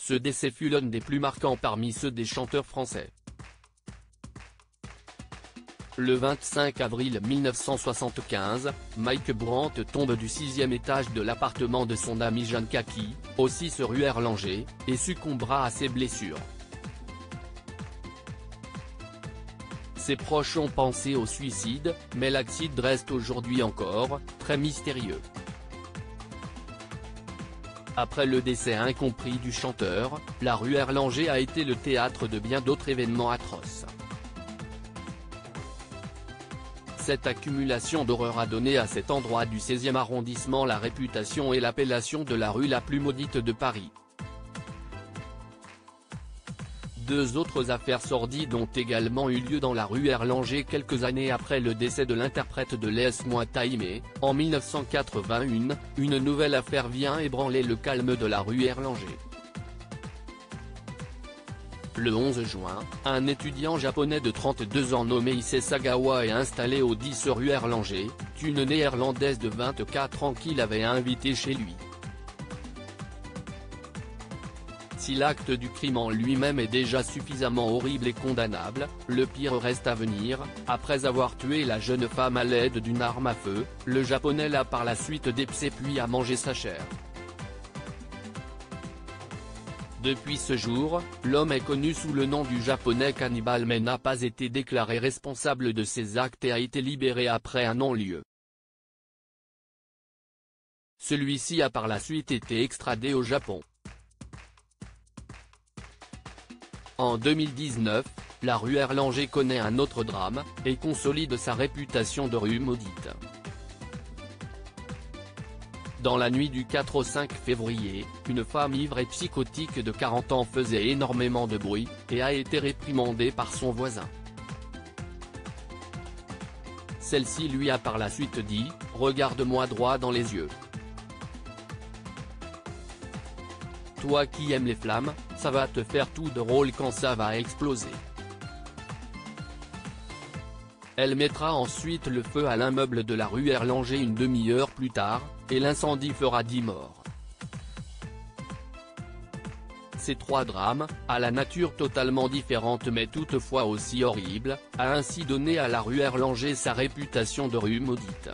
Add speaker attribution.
Speaker 1: ce décès fut l'un des plus marquants parmi ceux des chanteurs français. Le 25 avril 1975, Mike Brandt tombe du 6e étage de l'appartement de son ami Jeanne Kaki, aussi rue Erlanger, et succombera à ses blessures. Ses proches ont pensé au suicide, mais l'accident reste aujourd'hui encore très mystérieux. Après le décès incompris du chanteur, la rue Erlanger a été le théâtre de bien d'autres événements atroces. Cette accumulation d'horreurs a donné à cet endroit du 16e arrondissement la réputation et l'appellation de la rue la plus maudite de Paris. Deux autres affaires sordides ont également eu lieu dans la rue Erlanger quelques années après le décès de l'interprète de Laisse-moi t'aimer. En 1981, une nouvelle affaire vient ébranler le calme de la rue Erlanger. Le 11 juin, un étudiant japonais de 32 ans nommé Issei Sagawa est installé au 10 rue Erlanger, une néerlandaise de 24 ans qui l'avait invité chez lui. Si l'acte du crime en lui-même est déjà suffisamment horrible et condamnable, le pire reste à venir. Après avoir tué la jeune femme à l'aide d'une arme à feu, le japonais l'a par la suite dépecée puis a mangé sa chair. Depuis ce jour, l'homme est connu sous le nom du japonais cannibale mais n'a pas été déclaré responsable de ses actes et a été libéré après un non-lieu. Celui-ci a par la suite été extradé au Japon. En 2019, la rue Erlanger connaît un autre drame, et consolide sa réputation de rue maudite. Dans la nuit du 4 au 5 février, une femme ivre et psychotique de 40 ans faisait énormément de bruit, et a été réprimandée par son voisin. Celle-ci lui a par la suite dit « Regarde-moi droit dans les yeux. Toi qui aimes les flammes, ça va te faire tout drôle quand ça va exploser. » Elle mettra ensuite le feu à l'immeuble de la rue Erlanger une demi-heure plus tard, et l'incendie fera 10 morts. Ces trois drames, à la nature totalement différente mais toutefois aussi horrible, a ainsi donné à la rue Erlanger sa réputation de rue maudite.